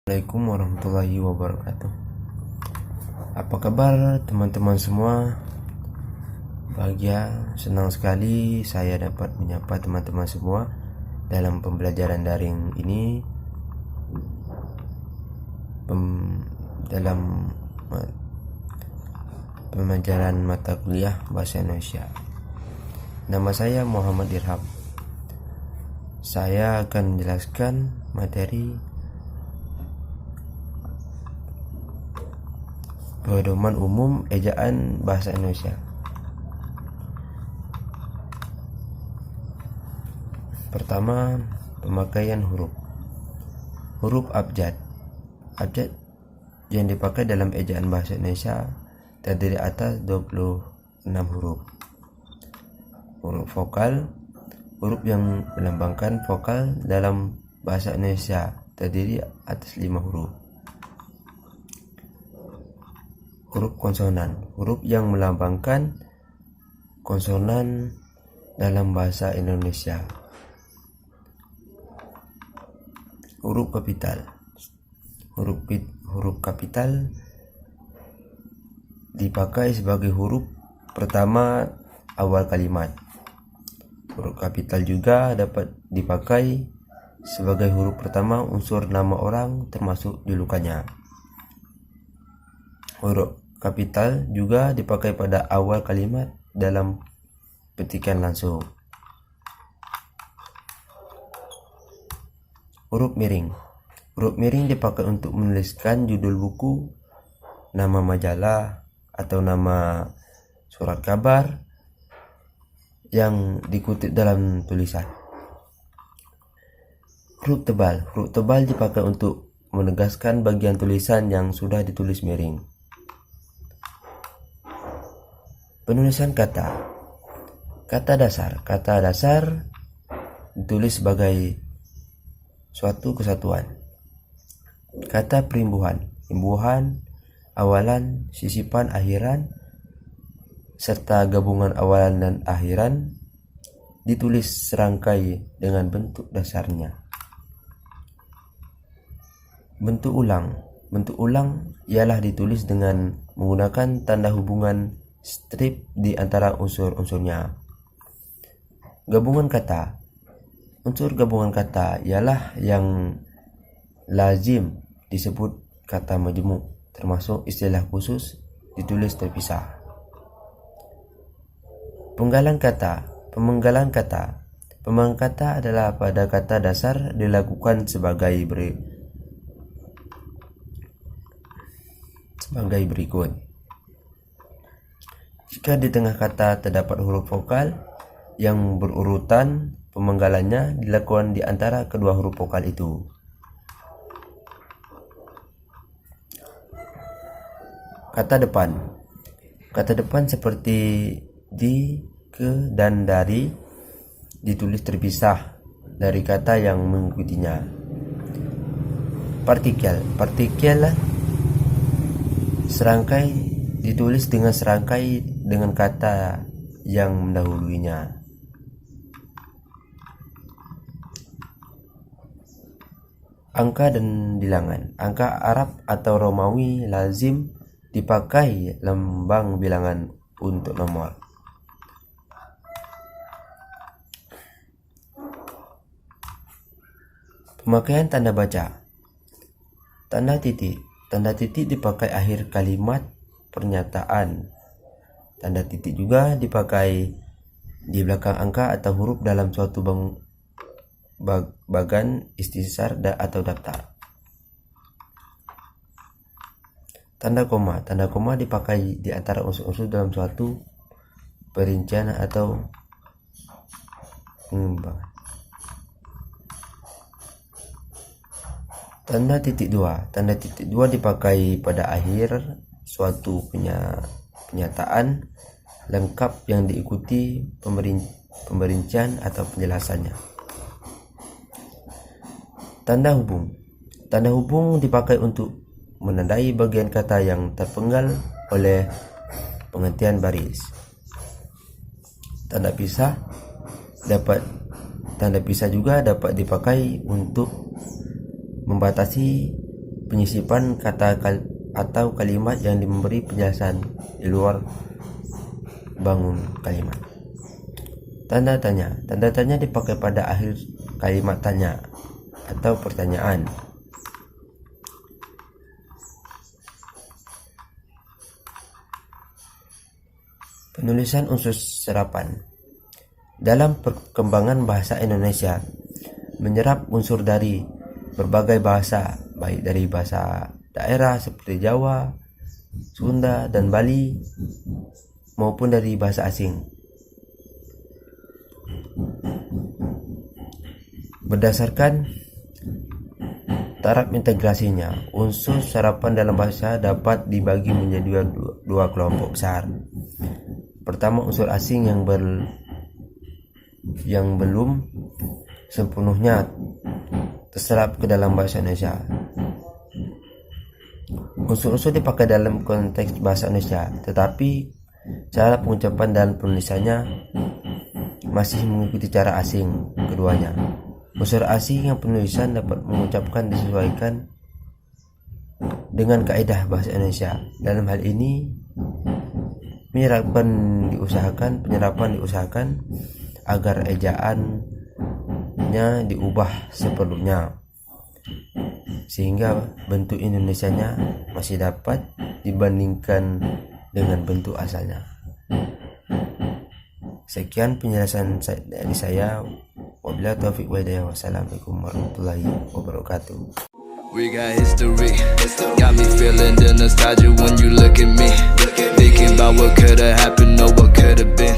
Assalamualaikum warahmatullahi wabarakatuh. Apa kabar teman-teman semua? Bahagia, senang sekali saya dapat menyapa teman-teman semua dalam pembelajaran daring ini, dalam pembelajaran mata kuliah Bahasa Indonesia. Nama saya Muhammad Dirham. Saya akan menjelaskan materi pedoman umum ejaan bahasa Indonesia. Pertama, pemakaian huruf. Huruf abjad. Abjad yang dipakai dalam ejaan bahasa Indonesia terdiri atas 26 huruf. Huruf vokal, huruf yang melambangkan vokal dalam bahasa Indonesia terdiri atas 5 huruf. Huruf konsonan, huruf yang melambangkan konsonan dalam bahasa Indonesia. Huruf kapital, huruf kapital dipakai sebagai huruf pertama awal kalimat. Huruf kapital juga dapat dipakai sebagai huruf pertama unsur nama orang termasuk julukannya. Huruf kapital juga dipakai pada awal kalimat dalam petikan langsung. Huruf miring. Huruf miring dipakai untuk menuliskan judul buku, nama majalah, atau nama surat kabar yang dikutip dalam tulisan. Huruf tebal. Huruf tebal dipakai untuk menegaskan bagian tulisan yang sudah ditulis miring. Penulisan kata. Kata dasar. Kata dasar ditulis sebagai suatu kesatuan. Kata perimbuhan. Imbuhan, awalan, sisipan, akhiran, serta gabungan awalan dan akhiran ditulis serangkai dengan bentuk dasarnya. Bentuk ulang. Bentuk ulang ialah ditulis dengan menggunakan tanda hubungan strip di antara unsur-unsurnya. Gabungan kata. Unsur gabungan kata ialah yang lazim disebut kata majmuk, termasuk istilah khusus ditulis terpisah. Penggalan kata. Pemenggalan kata. Pemenggalan kata adalah pada kata dasar dilakukan sebagai berikut. Jika di tengah kata terdapat huruf vokal yang berurutan, pemenggalannya dilakukan di antara kedua huruf vokal itu. Kata depan. Kata depan seperti di, ke, dan dari ditulis terpisah dari kata yang mengikutinya. Partikel. Partikel serangkai ditulis dengan serangkai dengan kata yang mendahuluinya. Angka dan bilangan. Angka Arab atau Romawi lazim dipakai lambang bilangan untuk nomor. Pemakaian tanda baca. Tanda titik. Tanda titik dipakai akhir kalimat pernyataan. Tanda titik juga dipakai di belakang angka atau huruf dalam suatu bagan istisar atau daftar. Tanda koma. Tanda koma dipakai di antara unsur-unsur dalam suatu perincian atau pengembangan. Tanda titik dua. Tanda titik dua dipakai pada akhir suatu pernyataan lengkap yang diikuti pemerincian atau penjelasannya. Tanda hubung. Tanda hubung dipakai untuk menandai bagian kata yang terpenggal oleh penghentian baris. Tanda pisah juga dapat dipakai untuk membatasi penyisipan kata atau kalimat yang memberi penjelasan di luar bangun kalimat. Tanda tanya. Tanda tanya dipakai pada akhir kalimat tanya atau pertanyaan. Penulisan unsur serapan. Dalam perkembangan bahasa Indonesia, menyerap unsur dari berbagai bahasa, baik dari bahasa daerah seperti Jawa, Sunda, dan Bali, maupun dari bahasa asing. Berdasarkan taraf integrasinya, unsur serapan dalam bahasa dapat dibagi menjadi dua kelompok besar. Pertama, unsur asing yang belum sepenuhnya terserap ke dalam bahasa Indonesia. Unsur-unsur dipakai dalam konteks bahasa Indonesia, tetapi cara pengucapan dan penulisannya masih mengikuti cara asing keduanya. Unsur asing yang penulisan dapat mengucapkan disesuaikan dengan kaidah bahasa Indonesia. Dalam hal ini, penyerapan diusahakan agar ejaannya diubah seperlunya, sehingga bentuk Indonesianya masih dapat dibandingkan dengan bentuk asalnya. Sekian penjelasan dari saya. Wabillahi taufiq wa hidayah. Wassalamualaikum warahmatullahi wabarakatuh. We got history, got me feeling the nostalgia when you look at me, thinking about what could've happened or what could've been.